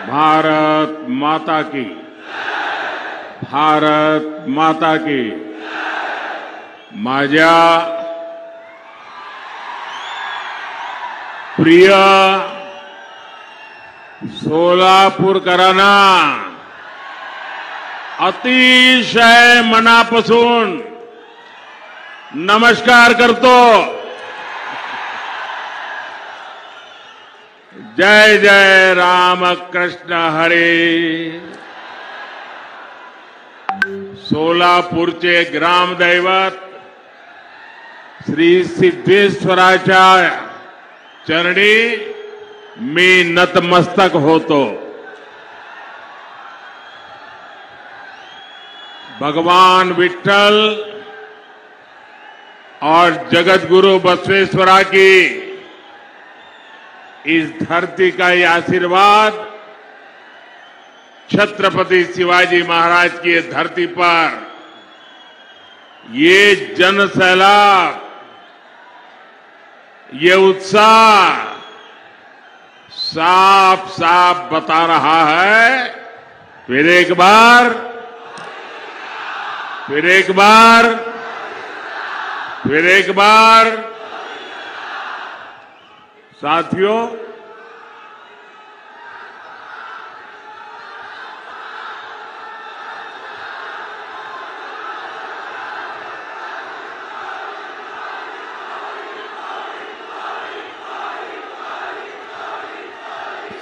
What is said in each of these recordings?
भारत माता की, भारत माता की। माझ्या प्रिय सोलापूरकरांना अतिशय मनापासून नमस्कार करतो। जय जय राम कृष्ण हरे। सोलापूरचे ग्रामदैवत श्री सिद्धेश्वराच्या चरणी मी नतमस्तक होतो। भगवान विठ्ठल और जगतगुरु बसवेश्वरा की इस धरती का ये आशीर्वाद छत्रपति शिवाजी महाराज की इस धरती पर ये जन सैलाब, ये उत्साह साफ साफ बता रहा है। फिर एक बार, फिर एक बार, फिर एक बार। साथियों,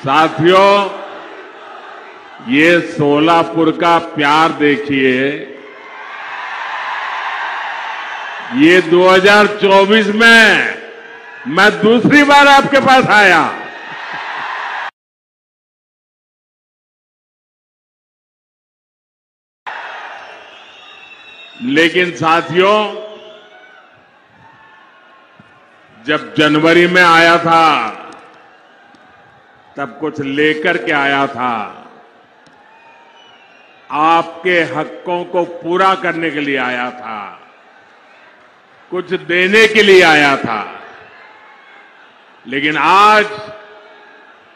साथियों, ये सोलापुर का प्यार देखिए। ये 2024 में मैं दूसरी बार आपके पास आया। लेकिन साथियों, जब जनवरी में आया था तब कुछ लेकर के आया था। आपके हकों को पूरा करने के लिए आया था, कुछ देने के लिए आया था। लेकिन आज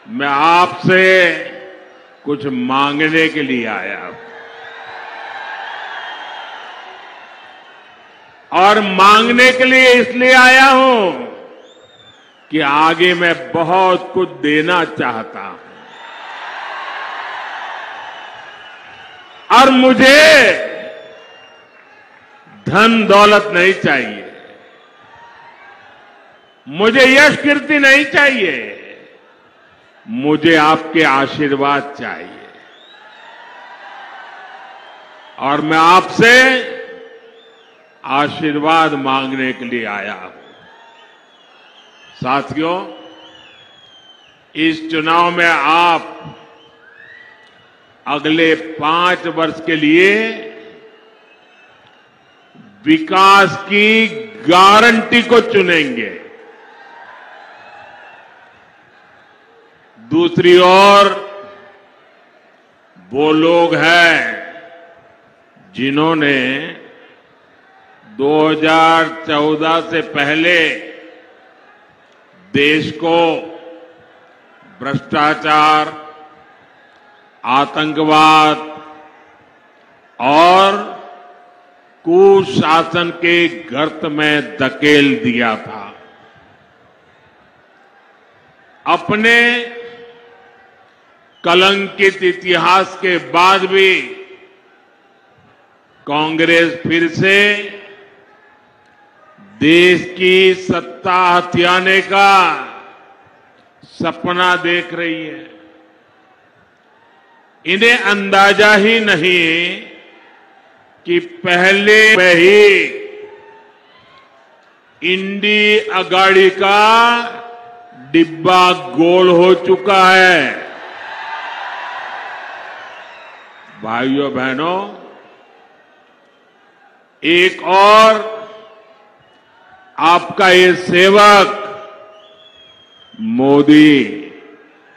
मैं आपसे कुछ मांगने के लिए आया हूं। और मांगने के लिए इसलिए आया हूं कि आगे मैं बहुत कुछ देना चाहता हूं। और मुझे धन दौलत नहीं चाहिए, मुझे यश कीर्ति नहीं चाहिए, मुझे आपके आशीर्वाद चाहिए। और मैं आपसे आशीर्वाद मांगने के लिए आया हूं। साथियों, इस चुनाव में आप अगले 5 वर्ष के लिए विकास की गारंटी को चुनेंगे। दूसरी ओर वो लोग हैं जिन्होंने 2014 से पहले देश को भ्रष्टाचार, आतंकवाद और कुशासन के गर्त में धकेल दिया था। अपने कलंकित इतिहास के बाद भी कांग्रेस फिर से देश की सत्ता हथियाने का सपना देख रही है। इन्हें अंदाजा ही नहीं कि पहले में ही इंडी अगाड़ी का डिब्बा गोल हो चुका है। भाइयों बहनों, एक और आपका ये सेवक मोदी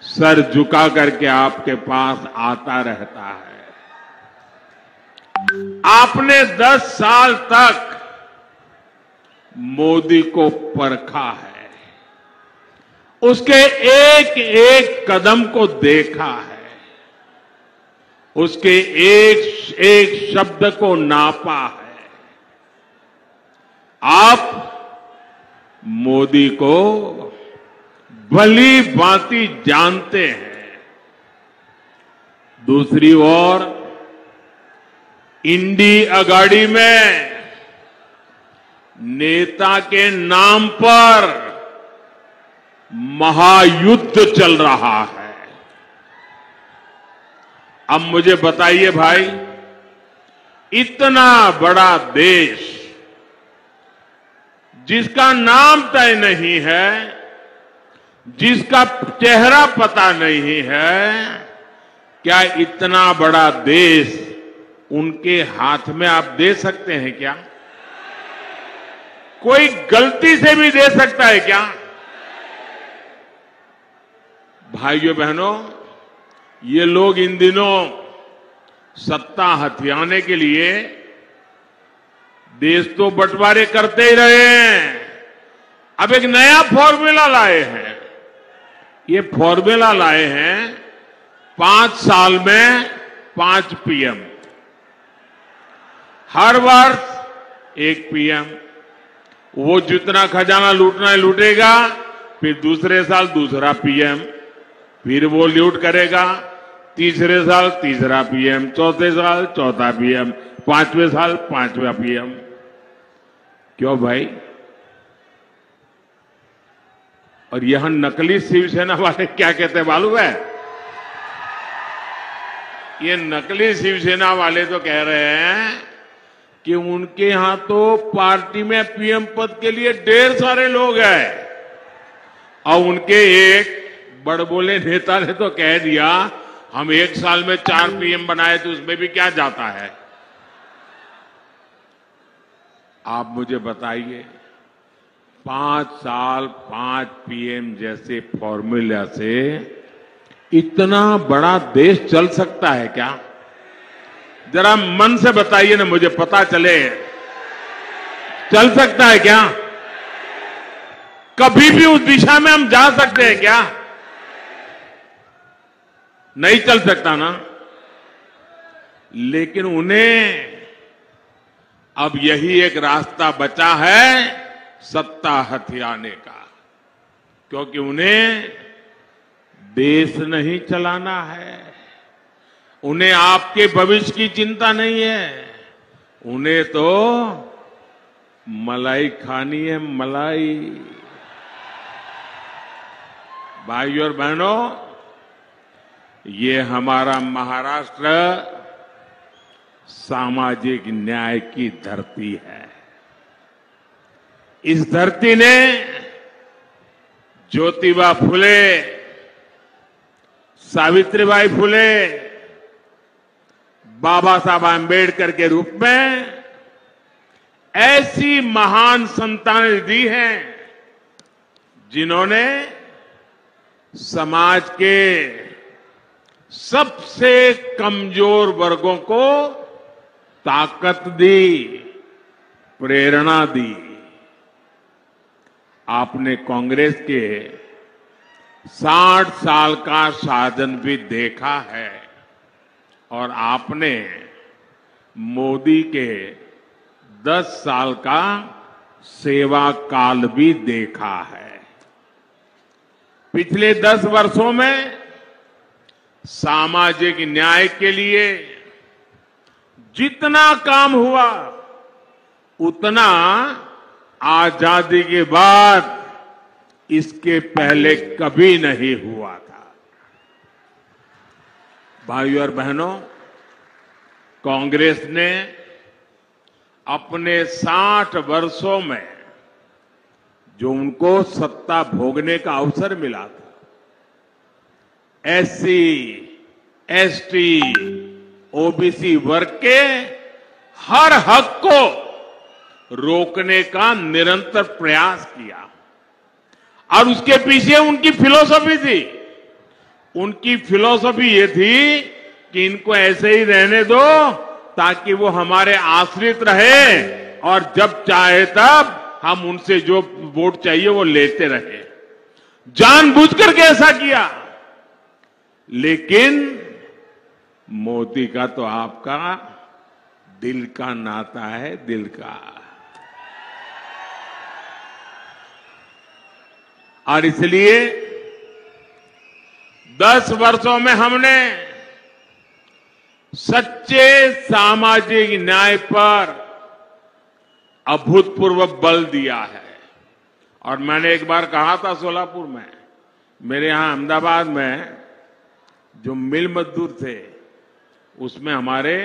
सर झुका करके आपके पास आता रहता है। आपने 10 साल तक मोदी को परखा है, उसके एक एक कदम को देखा है। उसके एक एक शब्द को नापा है। आप मोदी को भली भांति जानते हैं। दूसरी ओर इंडी अगाड़ी में नेता के नाम पर महायुद्ध चल रहा है। अब मुझे बताइए भाई, इतना बड़ा देश जिसका नाम तय नहीं है, जिसका चेहरा पता नहीं है, क्या इतना बड़ा देश उनके हाथ में आप दे सकते हैं क्या? कोई गलती से भी दे सकता है क्या? भाइयों बहनों, ये लोग इन दिनों सत्ता हथियाने के लिए देश तो बंटवारे करते ही रहे हैं। अब एक नया फॉर्मूला लाए हैं। ये फॉर्मूला लाए हैं 5 साल में 5 पीएम, हर वर्ष 1 पीएम। वो जितना खजाना लूटना है लूटेगा, फिर दूसरे साल दूसरा पीएम, फिर वो लूट करेगा, तीसरे साल तीसरा पीएम, चौथे साल चौथा पीएम, 5वें साल 5वां पीएम। क्यों भाई? और यहां नकली शिवसेना वाले क्या कहते हैं मालूम है? ये नकली शिवसेना वाले तो कह रहे हैं कि उनके यहां तो पार्टी में पीएम पद के लिए ढेर सारे लोग हैं, और उनके एक बड़बोले नेता ने तो कह दिया हम 1 साल में 4 पीएम बनाए तो उसमें भी क्या जाता है। आप मुझे बताइए, 5 साल 5 पीएम जैसे फॉर्मूला से इतना बड़ा देश चल सकता है क्या? जरा मन से बताइए ना, मुझे पता चले। चल सकता है क्या? कभी भी उस दिशा में हम जा सकते हैं क्या? नहीं चल सकता ना। लेकिन उन्हें अब यही एक रास्ता बचा है सत्ता हथियाने का, क्योंकि उन्हें देश नहीं चलाना है, उन्हें आपके भविष्य की चिंता नहीं है, उन्हें तो मलाई खानी है, मलाई। भाइयों और बहनों, ये हमारा महाराष्ट्र सामाजिक न्याय की धरती है। इस धरती ने ज्योतिबा फुले, सावित्रीबाई फुले, बाबा साहब आंबेडकर के रूप में ऐसी महान संतानें दी हैं जिन्होंने समाज के सबसे कमजोर वर्गों को ताकत दी, प्रेरणा दी। आपने कांग्रेस के 60 साल का शासन भी देखा है, और आपने मोदी के 10 साल का सेवा काल भी देखा है। पिछले 10 वर्षों में सामाजिक न्याय के लिए जितना काम हुआ, उतना आजादी के बाद इसके पहले कभी नहीं हुआ था। भाइयों और बहनों, कांग्रेस ने अपने 60 वर्षों में जो उनको सत्ता भोगने का अवसर मिला था, एससी, एसटी, ओबीसी वर्ग के हर हक को रोकने का निरंतर प्रयास किया, और उसके पीछे उनकी फिलॉसफी थी। उनकी फिलॉसफी ये थी कि इनको ऐसे ही रहने दो ताकि वो हमारे आश्रित रहे, और जब चाहे तब हम उनसे जो वोट चाहिए वो लेते रहे। जानबूझकर के ऐसा किया, लेकिन मोदी का तो आपका दिल का नाता है, दिल का। और इसलिए 10 वर्षों में हमने सच्चे सामाजिक न्याय पर अभूतपूर्व बल दिया है। और मैंने एक बार कहा था सोलापुर में, मेरे यहां अहमदाबाद में जो मिल मजदूर थे उसमें हमारे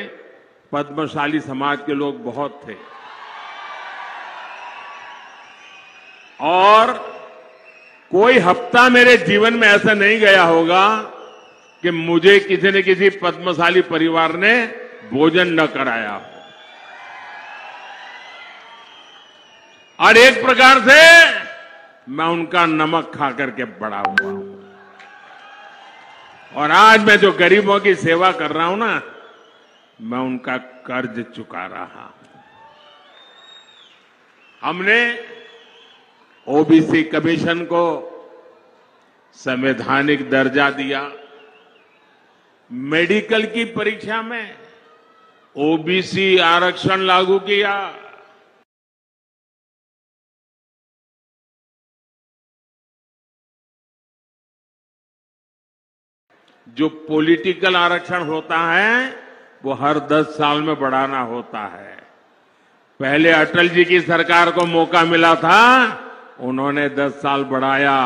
पद्मशाली समाज के लोग बहुत थे, और कोई हफ्ता मेरे जीवन में ऐसा नहीं गया होगा कि मुझे किसी न किसी पद्मशाली परिवार ने भोजन न कराया हो। और एक प्रकार से मैं उनका नमक खा करके बड़ा हुआ हूं। और आज मैं जो गरीबों की सेवा कर रहा हूं ना, मैं उनका कर्ज चुका रहा हूं। हमने ओबीसी कमीशन को संवैधानिक दर्जा दिया, मेडिकल की परीक्षा में ओबीसी आरक्षण लागू किया, जो पॉलिटिकल आरक्षण होता है वो हर 10 साल में बढ़ाना होता है। पहले अटल जी की सरकार को मौका मिला था, उन्होंने 10 साल बढ़ाया,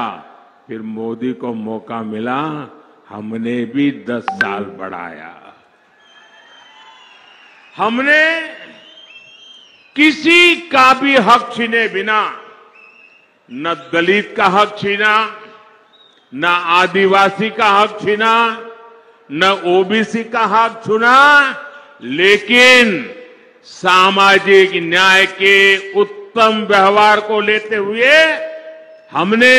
फिर मोदी को मौका मिला, हमने भी 10 साल बढ़ाया। हमने किसी का भी हक छीने बिना न दलित का हक छीना, न आदिवासी का हक छीना, न ओबीसी का हक छीना, लेकिन सामाजिक न्याय के उत्तम व्यवहार को लेते हुए हमने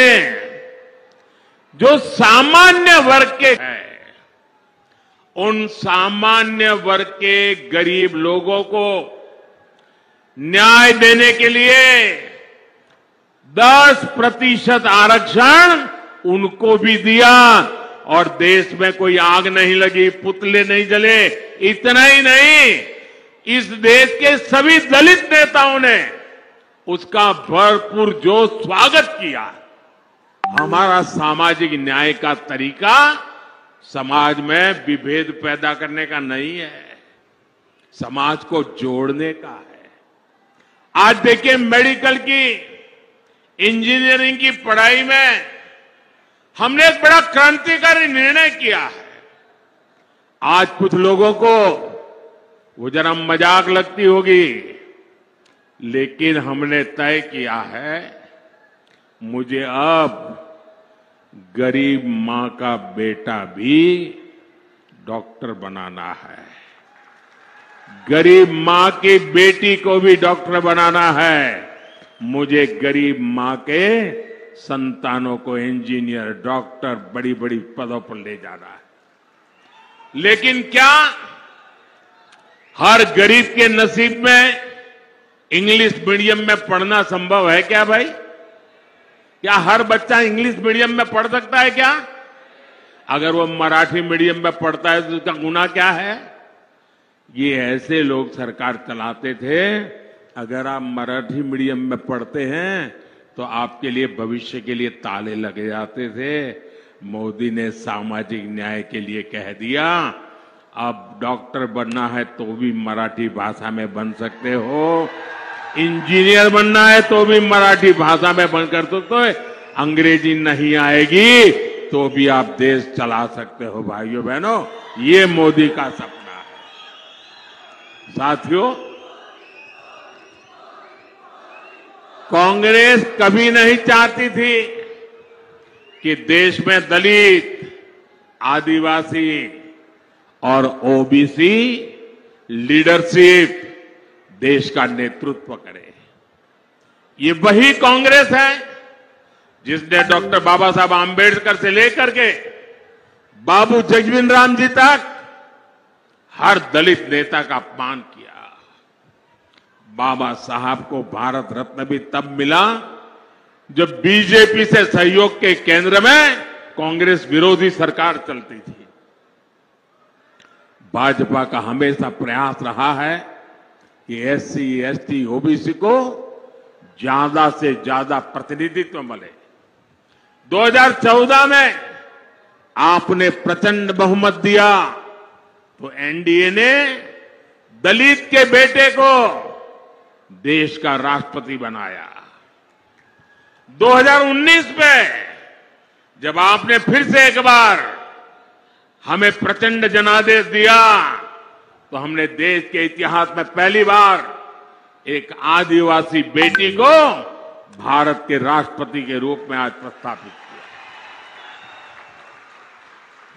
जो सामान्य वर्ग के हैं, उन सामान्य वर्ग के गरीब लोगों को न्याय देने के लिए 10% आरक्षण उनको भी दिया, और देश में कोई आग नहीं लगी, पुतले नहीं जले। इतना ही नहीं, इस देश के सभी दलित नेताओं ने उसका भरपूर जोश स्वागत किया। हमारा सामाजिक न्याय का तरीका समाज में विभेद पैदा करने का नहीं है, समाज को जोड़ने का है। आज देखिए, मेडिकल की, इंजीनियरिंग की पढ़ाई में हमने एक बड़ा क्रांतिकारी निर्णय किया है। आज कुछ लोगों को वो जरा मजाक लगती होगी, लेकिन हमने तय किया है, मुझे अब गरीब मां का बेटा भी डॉक्टर बनाना है, गरीब मां की बेटी को भी डॉक्टर बनाना है, मुझे गरीब मां के संतानों को इंजीनियर, डॉक्टर, बड़ी बड़ी पदों पर ले जाना है। लेकिन क्या हर गरीब के नसीब में इंग्लिश मीडियम में पढ़ना संभव है क्या भाई? क्या हर बच्चा इंग्लिश मीडियम में पढ़ सकता है क्या? अगर वो मराठी मीडियम में पढ़ता है तो उसका गुनाह क्या है? ये ऐसे लोग सरकार चलाते थे। अगर आप मराठी मीडियम में पढ़ते हैं तो आपके लिए भविष्य के लिए ताले लगे जाते थे। मोदी ने सामाजिक न्याय के लिए कह दिया, अब डॉक्टर बनना है तो भी मराठी भाषा में बन सकते हो, इंजीनियर बनना है तो भी मराठी भाषा में बन कर सकते हो, अंग्रेजी नहीं आएगी तो भी आप देश चला सकते हो। भाइयों बहनों, ये मोदी का सपना है। साथियों, कांग्रेस कभी नहीं चाहती थी कि देश में दलित, आदिवासी और ओबीसी लीडरशिप देश का नेतृत्व करे। ये वही कांग्रेस है जिसने डॉक्टर बाबा साहब आंबेडकर से लेकर के बाबू जगजीवन राम जी तक हर दलित नेता का अपमान किया। बाबा साहब को भारत रत्न भी तब मिला जब बीजेपी से सहयोग के केंद्र में कांग्रेस विरोधी सरकार चलती थी। भाजपा का हमेशा प्रयास रहा है कि एससी, एसटी, ओबीसी को ज्यादा से ज्यादा प्रतिनिधित्व मिले। 2014 में आपने प्रचंड बहुमत दिया तो एनडीए ने दलित के बेटे को देश का राष्ट्रपति बनाया। 2019 में जब आपने फिर से एक बार हमें प्रचंड जनादेश दिया तो हमने देश के इतिहास में पहली बार एक आदिवासी बेटी को भारत के राष्ट्रपति के रूप में आज प्रस्थापित किया।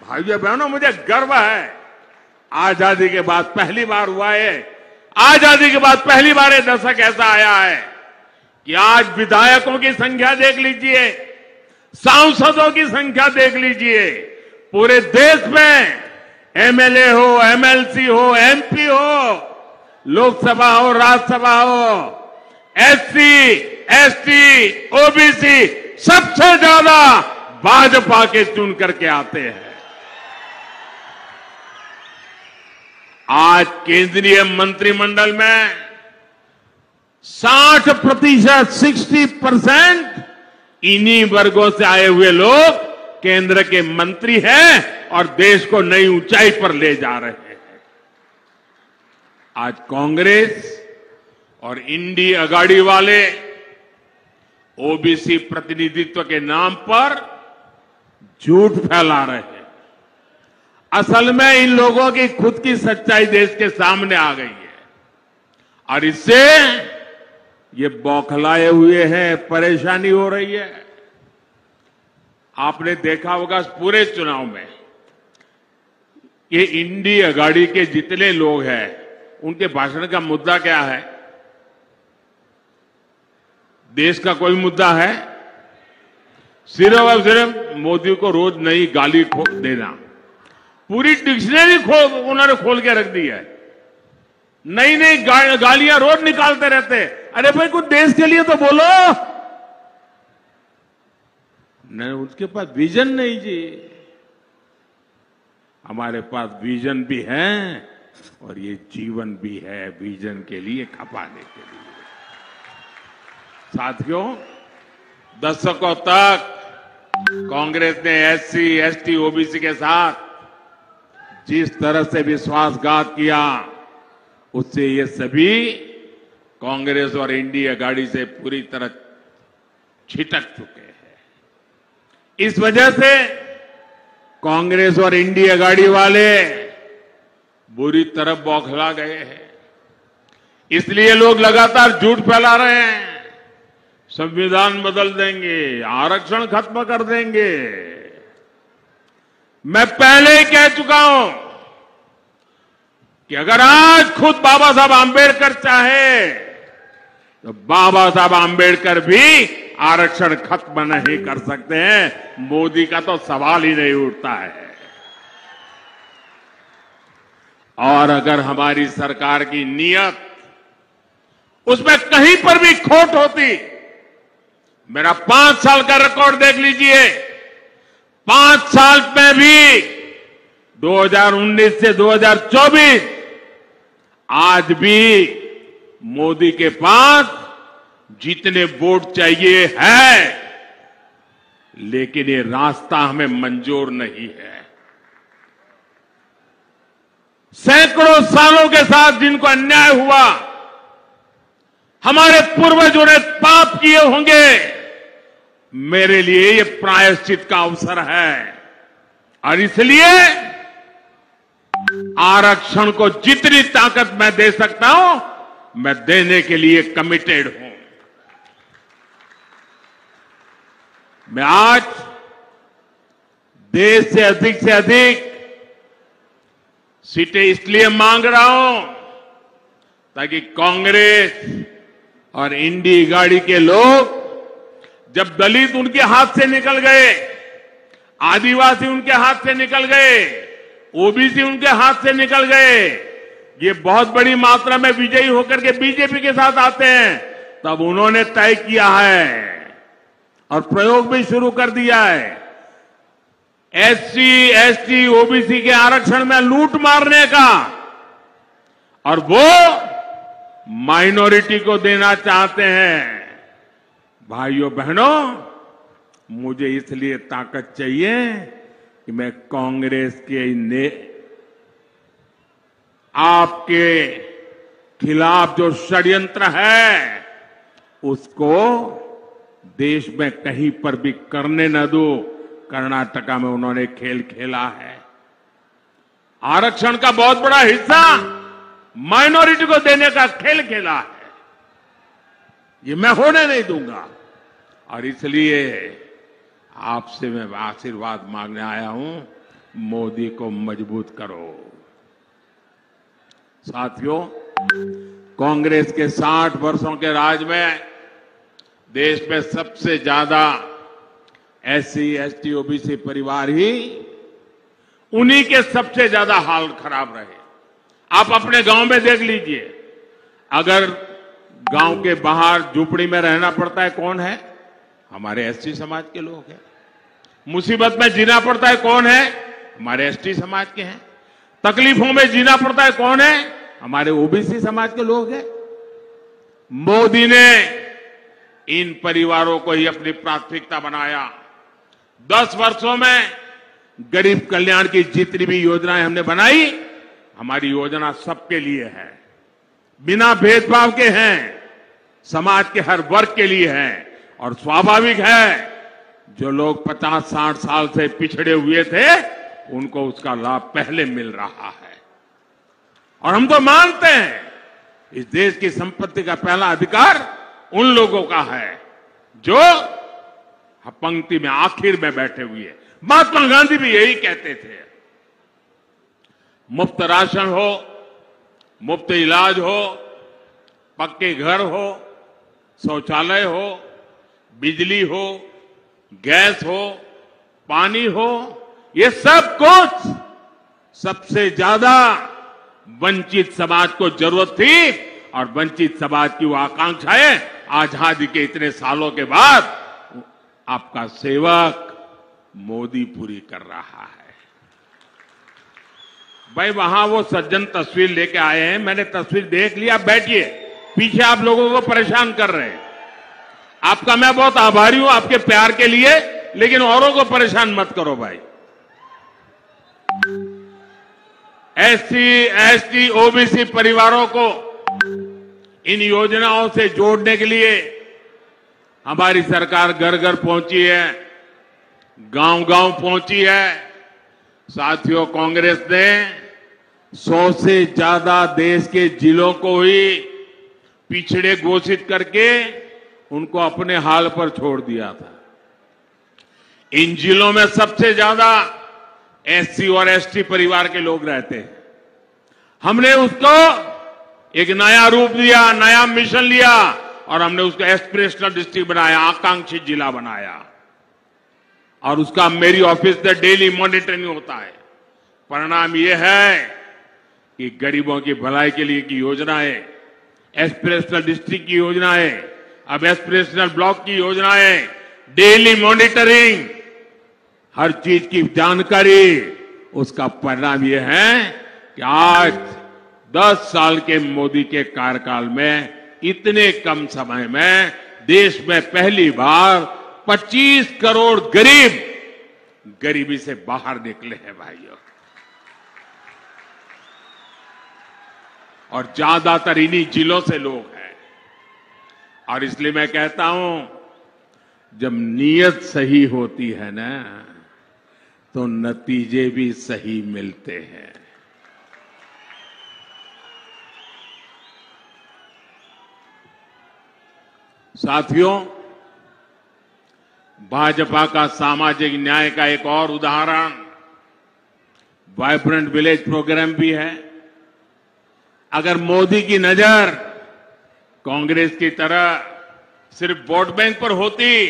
भाइयों बहनों, मुझे गर्व है, आजादी के बाद पहली बार हुआ है। आजादी के बाद पहली बार ये दशक ऐसा आया है कि आज विधायकों की संख्या देख लीजिए, सांसदों की संख्या देख लीजिए, पूरे देश में एमएलए हो, एमएलसी हो, एमपी हो, लोकसभा हो, राज्यसभा हो, एससी, एसटी, ओबीसी सबसे ज्यादा भाजपा के चुन करके आते हैं। आज केंद्रीय मंत्रिमंडल में 60%, 60% इन्हीं वर्गों से आए हुए लोग केंद्र के मंत्री हैं और देश को नई ऊंचाई पर ले जा रहे हैं। आज कांग्रेस और इंडी अगाड़ी वाले ओबीसी प्रतिनिधित्व के नाम पर झूठ फैला रहे हैं। असल में इन लोगों की खुद की सच्चाई देश के सामने आ गई है और इससे ये बौखलाए हुए हैं, परेशानी हो रही है। आपने देखा होगा पूरे चुनाव में ये इंडी अगाड़ी के जितने लोग हैं उनके भाषण का मुद्दा क्या है? देश का कोई मुद्दा है? सिर्फ और सिर्फ मोदी को रोज नई गाली देना। पूरी डिक्शनरी उन्होंने खोल के रख दी है। नई नई गालियां रोज निकालते रहते। अरे भाई कुछ देश के लिए तो बोलो। नहीं, उनके पास विजन नहीं जी। हमारे पास विजन भी है और ये जीवन भी है विजन के लिए, खपाने के लिए। साथियों, दशकों तक कांग्रेस ने एससी, एसटी, ओबीसी के साथ जिस तरह से विश्वासघात किया उससे ये सभी कांग्रेस और इंडिया अगाड़ी से पूरी तरह छिटक चुके हैं। इस वजह से कांग्रेस और इंडिया अगाड़ी वाले बुरी तरह बौखला गए हैं। इसलिए लोग लगातार झूठ फैला रहे हैं। संविधान बदल देंगे, आरक्षण खत्म कर देंगे। मैं पहले ही कह चुका हूं कि अगर आज खुद बाबा साहब आंबेडकर चाहे तो बाबा साहब आंबेडकर भी आरक्षण खत्म नहीं कर सकते हैं। मोदी का तो सवाल ही नहीं उठता है। और अगर हमारी सरकार की नीयत उसमें कहीं पर भी खोट होती, मेरा 5 साल का रिकॉर्ड देख लीजिए। 5 साल में भी 2019 से 2024 आज भी मोदी के पास जितने वोट चाहिए है, लेकिन ये रास्ता हमें मंजूर नहीं है। सैकड़ों सालों के साथ जिनको अन्याय हुआ, हमारे पूर्वजों ने पाप किए होंगे, मेरे लिए ये प्रायश्चित का अवसर है। और इसलिए आरक्षण को जितनी ताकत मैं दे सकता हूं, मैं देने के लिए कमिटेड हूं। मैं आज देश से अधिक सीटें इसलिए मांग रहा हूं ताकि कांग्रेस और इंडी गाड़ी के लोग, जब दलित उनके हाथ से निकल गए, आदिवासी उनके हाथ से निकल गए, ओबीसी उनके हाथ से निकल गए, ये बहुत बड़ी मात्रा में विजयी होकर के बीजेपी के साथ आते हैं, तब उन्होंने तय किया है और प्रयोग भी शुरू कर दिया है। एससी, एसटी, ओबीसी के आरक्षण में लूट मारने का, और वो माइनॉरिटी को देना चाहते हैं। भाइयों बहनों, मुझे इसलिए ताकत चाहिए कि मैं कांग्रेस के आपके खिलाफ जो षड्यंत्र है उसको देश में कहीं पर भी करने न दो। कर्नाटका में उन्होंने खेल खेला है। आरक्षण का बहुत बड़ा हिस्सा माइनॉरिटी को देने का खेल खेला है। ये मैं होने नहीं दूंगा, और इसलिए आपसे मैं आशीर्वाद मांगने आया हूं, मोदी को मजबूत करो। साथियों, कांग्रेस के 60 वर्षों के राज में देश में सबसे ज्यादा एससी, एसटी, ओबीसी परिवार ही, उन्हीं के सबसे ज्यादा हाल खराब रहे। आप अपने गांव में देख लीजिए, अगर गांव के बाहर झुपड़ी में रहना पड़ता है, कौन है? हमारे एसटी समाज के लोग हैं। मुसीबत में जीना पड़ता है, कौन है? हमारे एसटी समाज के हैं। तकलीफों में जीना पड़ता है, कौन है? हमारे ओबीसी समाज के लोग हैं। मोदी ने इन परिवारों को ही अपनी प्राथमिकता बनाया। 10 वर्षों में गरीब कल्याण की जितनी भी योजनाएं हमने बनाई, हमारी योजना सबके लिए है, बिना भेदभाव के हैं, समाज के हर वर्ग के लिए है। और स्वाभाविक है, जो लोग 50-60 साल से पिछड़े हुए थे, उनको उसका लाभ पहले मिल रहा है। और हम तो मानते हैं इस देश की संपत्ति का पहला अधिकार उन लोगों का है जो पंक्ति में आखिर में बैठे हुए। महात्मा गांधी भी यही कहते थे। मुफ्त राशन हो, मुफ्त इलाज हो, पक्के घर हो, शौचालय हो, बिजली हो, गैस हो, पानी हो, ये सब कुछ सबसे ज्यादा वंचित समाज को जरूरत थी, और वंचित समाज की वो आकांक्षाएं आजादी के इतने सालों के बाद आपका सेवक मोदी पूरी कर रहा है। भाई, वहां वो सज्जन तस्वीर लेके आए हैं, मैंने तस्वीर देख लिया। बैठिए, पीछे आप लोगों को परेशान कर रहे हैं। आपका मैं बहुत आभारी हूं आपके प्यार के लिए, लेकिन औरों को परेशान मत करो भाई। एससी, एसटी, ओबीसी परिवारों को इन योजनाओं से जोड़ने के लिए हमारी सरकार घर घर पहुंची है, गांव गांव पहुंची है। साथियों, कांग्रेस ने 100 से ज्यादा देश के जिलों को ही पिछड़े घोषित करके उनको अपने हाल पर छोड़ दिया था। इन जिलों में सबसे ज्यादा एससी और एसटी परिवार के लोग रहते हैं। हमने उसको एक नया रूप दिया, नया मिशन लिया, और हमने उसको एस्पिरेशनल डिस्ट्रिक्ट बनाया, आकांक्षी जिला बनाया। और उसका मेरी ऑफिस से डेली मॉनिटरिंग होता है। परिणाम यह है कि गरीबों की भलाई के लिए की योजनाएं, एस्पिरेशनल डिस्ट्रिक्ट की योजनाएं, अब एस्पिरेशनल ब्लॉक की योजनाएं, डेली मॉनिटरिंग, हर चीज की जानकारी, उसका परिणाम यह है कि आज 10 साल के मोदी के कार्यकाल में इतने कम समय में देश में पहली बार 25 करोड़ गरीब गरीबी से बाहर निकले हैं भाइयों। और ज्यादातर इन्हीं जिलों से लोग हैं। और इसलिए मैं कहता हूं, जब नीयत सही होती है ना, तो नतीजे भी सही मिलते हैं। साथियों, भाजपा का सामाजिक न्याय का एक और उदाहरण वाइब्रेंट विलेज प्रोग्राम भी है। अगर मोदी की नजर कांग्रेस की तरह सिर्फ वोट बैंक पर होती,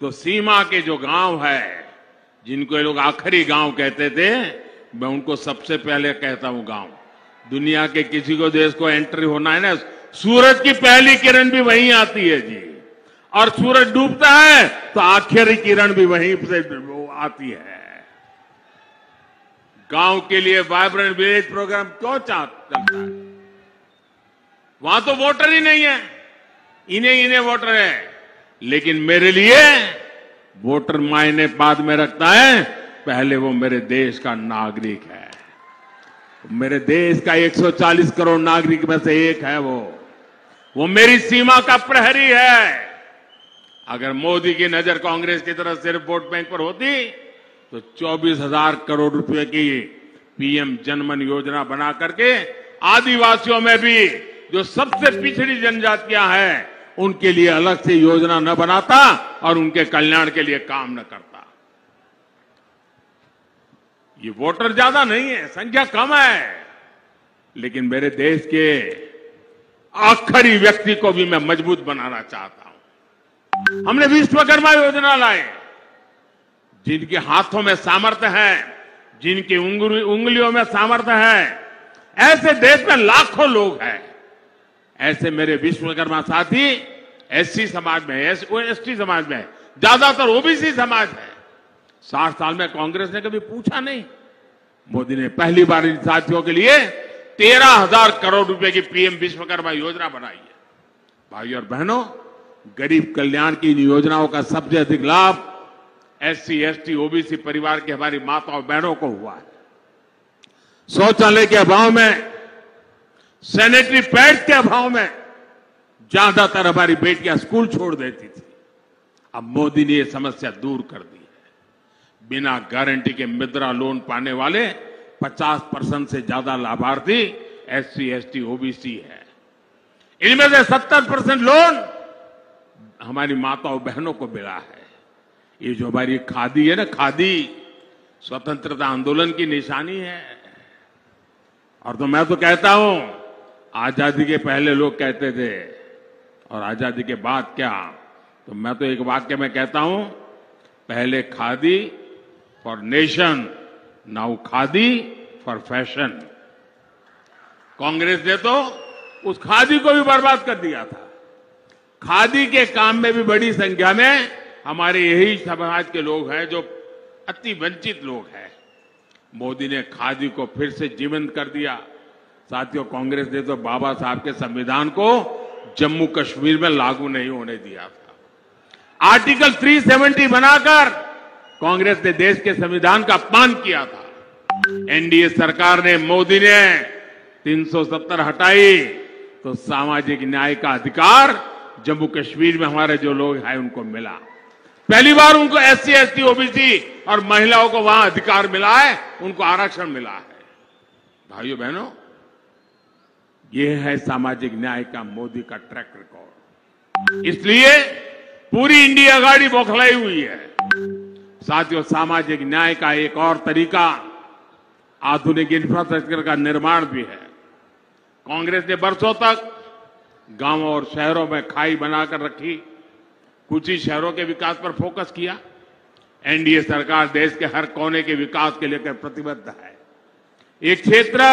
तो सीमा के जो गांव है, जिनको ये लोग आखिरी गांव कहते थे, मैं उनको सबसे पहले कहता हूं गांव। दुनिया के किसी को देश को एंट्री होना है ना, सूरज की पहली किरण भी वहीं आती है जी, और सूरज डूबता है तो आखिरी किरण भी वहीं से आती है। गांव के लिए वाइब्रेंट विलेज प्रोग्राम क्यों चलता है? वहां तो वोटर ही नहीं है, इन्हें वोटर है। लेकिन मेरे लिए वोटर मायने बाद में रखता है, पहले वो मेरे देश का नागरिक है। मेरे देश का 140 करोड़ नागरिक में से एक है वो मेरी सीमा का प्रहरी है। अगर मोदी की नजर कांग्रेस की तरफ सिर्फ वोट बैंक पर होती तो 24,000 करोड़ रुपए की पीएम जनमन योजना बना करके आदिवासियों में भी जो सबसे पिछड़ी जनजातियां हैं उनके लिए अलग से योजना न बनाता और उनके कल्याण के लिए काम न करता। ये वोटर ज्यादा नहीं है, संख्या कम है, लेकिन मेरे देश के आखिरी व्यक्ति को भी मैं मजबूत बनाना चाहता हूं। हमने विश्वकर्मा योजना लाए, जिनके हाथों में सामर्थ्य है, जिनकी उंगलियों में सामर्थ्य है, ऐसे देश में लाखों लोग हैं। ऐसे मेरे विश्वकर्मा साथी एससी समाज में, एसटी समाज में, ज्यादातर ओबीसी समाज है। 60 साल में कांग्रेस ने कभी पूछा नहीं। मोदी ने पहली बार इन साथियों के लिए 13,000 करोड़ रुपए की पीएम विश्वकर्मा योजना बनाई है। भाइयों और बहनों, गरीब कल्याण की इन योजनाओं का सबसे अधिक लाभ एससी, एसटी, ओबीसी परिवार की हमारी माताओं बहनों को हुआ है। शौचालय के अभाव में, सैनिटरी पैड्स के अभाव में ज्यादातर हमारी बेटियां स्कूल छोड़ देती थी। अब मोदी ने यह समस्या दूर कर दी है। बिना गारंटी के मुद्रा लोन पाने वाले 50% से ज्यादा लाभार्थी एससी, एसटी, ओबीसी है। इनमें से 70% लोन हमारी माताओं बहनों को मिला है। ये जो हमारी खादी है ना, खादी स्वतंत्रता आंदोलन की निशानी है। और तो मैं तो कहता हूं, आजादी के पहले लोग कहते थे और आजादी के बाद क्या, तो मैं तो एक वाक्य में कहता हूं, पहले khadi for nation, now khadi for fashion. Congress ने तो उस खादी को भी बर्बाद कर दिया था। खादी के काम में भी बड़ी संख्या में हमारे यही समाज के लोग हैं जो अति वंचित लोग हैं। मोदी ने खादी को फिर से जीवंत कर दिया। साथियों, कांग्रेस ने तो बाबा साहब के संविधान को जम्मू कश्मीर में लागू नहीं होने दिया था। आर्टिकल 370 बनाकर कांग्रेस ने देश के संविधान का अपमान किया था। एनडीए सरकार ने, मोदी ने 370 हटाई तो सामाजिक न्याय का अधिकार जम्मू कश्मीर में हमारे जो लोग हैं उनको मिला। पहली बार उनको एससी, एसटी, ओबीसी और महिलाओं को वहां अधिकार मिला है, उनको आरक्षण मिला है। भाइयों बहनों, यह है सामाजिक न्याय का मोदी का ट्रैक रिकॉर्ड। इसलिए पूरी इंडिया गाड़ी बौखलाई हुई है। साथियों, सामाजिक न्याय का एक और तरीका आधुनिक इंफ्रास्ट्रक्चर का निर्माण भी है। कांग्रेस ने वर्षों तक गांवों और शहरों में खाई बनाकर रखी, कुछ ही शहरों के विकास पर फोकस किया। एनडीए सरकार देश के हर कोने के विकास के लेकर प्रतिबद्ध है। एक क्षेत्र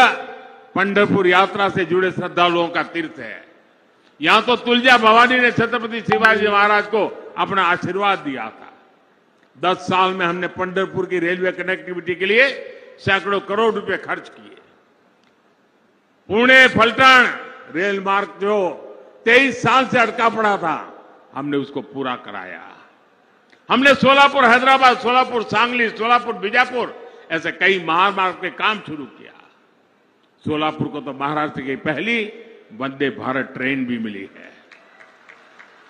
पंढरपुर यात्रा से जुड़े श्रद्धालुओं का तीर्थ है। यहां तो तुलजा भवानी ने छत्रपति शिवाजी महाराज को अपना आशीर्वाद दिया था। 10 साल में हमने पंढरपुर की रेलवे कनेक्टिविटी के लिए सैकड़ों करोड़ रुपए खर्च किए। पुणे फलटण रेल मार्ग जो 23 साल से अटका पड़ा था, हमने उसको पूरा कराया। हमने सोलापुर हैदराबाद, सोलापुर सांगली, सोलापुर बीजापुर ऐसे कई महामार्ग के काम शुरू किया। सोलापुर को तो महाराष्ट्र की पहली वंदे भारत ट्रेन भी मिली है।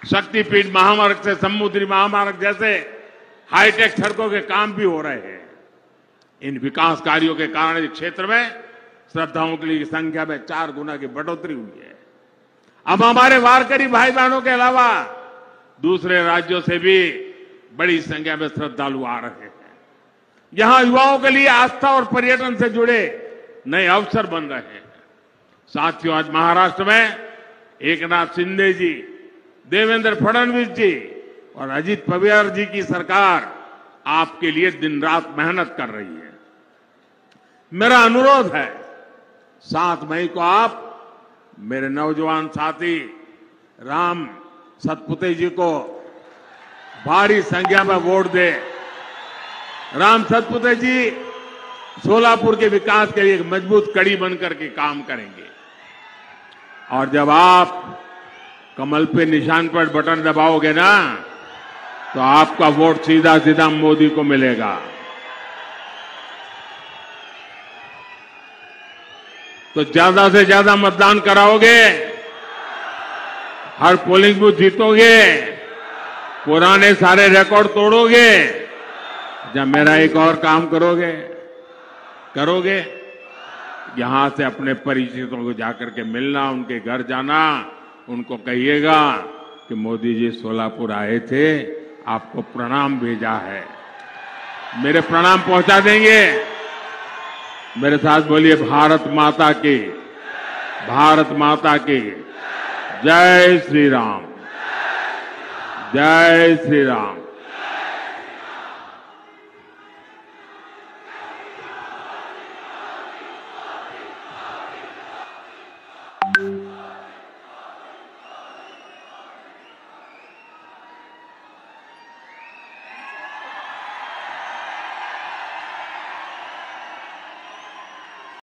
शक्तिपीठ महामार्ग से समुद्री महामार्ग जैसे हाईटेक सड़कों के काम भी हो रहे हैं। इन विकास कार्यों के कारण इस क्षेत्र में श्रद्धाओं की संख्या में 4 गुना की बढ़ोतरी हुई है। अब हमारे वारकरी भाई बहनों के अलावा दूसरे राज्यों से भी बड़ी संख्या में श्रद्धालु आ रहे हैं। यहां युवाओं के लिए आस्था और पर्यटन से जुड़े नए अवसर बन रहे हैं। साथियों, आज महाराष्ट्र में एकनाथ शिंदे जी, देवेंद्र फडणवीस जी और अजित पवार जी की सरकार आपके लिए दिन रात मेहनत कर रही है। मेरा अनुरोध है, 7 मई को आप मेरे नौजवान साथी राम सतपुते जी को भारी संख्या में वोट दें। राम सतपुते जी सोलापुर के विकास के लिए एक मजबूत कड़ी बनकर के काम करेंगे। और जब आप कमल पे निशान पर बटन दबाओगे ना, तो आपका वोट सीधा सीधा मोदी को मिलेगा। तो ज्यादा से ज्यादा मतदान कराओगे, हर पोलिंग बूथ जीतोगे, पुराने सारे रिकॉर्ड तोड़ोगे, जब मेरा एक और काम करोगे यहां से अपने परिचितों को जाकर के मिलना, उनके घर जाना, उनको कहिएगा कि मोदी जी सोलापुर आए थे, आपको प्रणाम भेजा है। मेरे प्रणाम पहुंचा देंगे। मेरे साथ बोलिए, भारत माता की, भारत माता की जय श्री राम, जय श्री राम।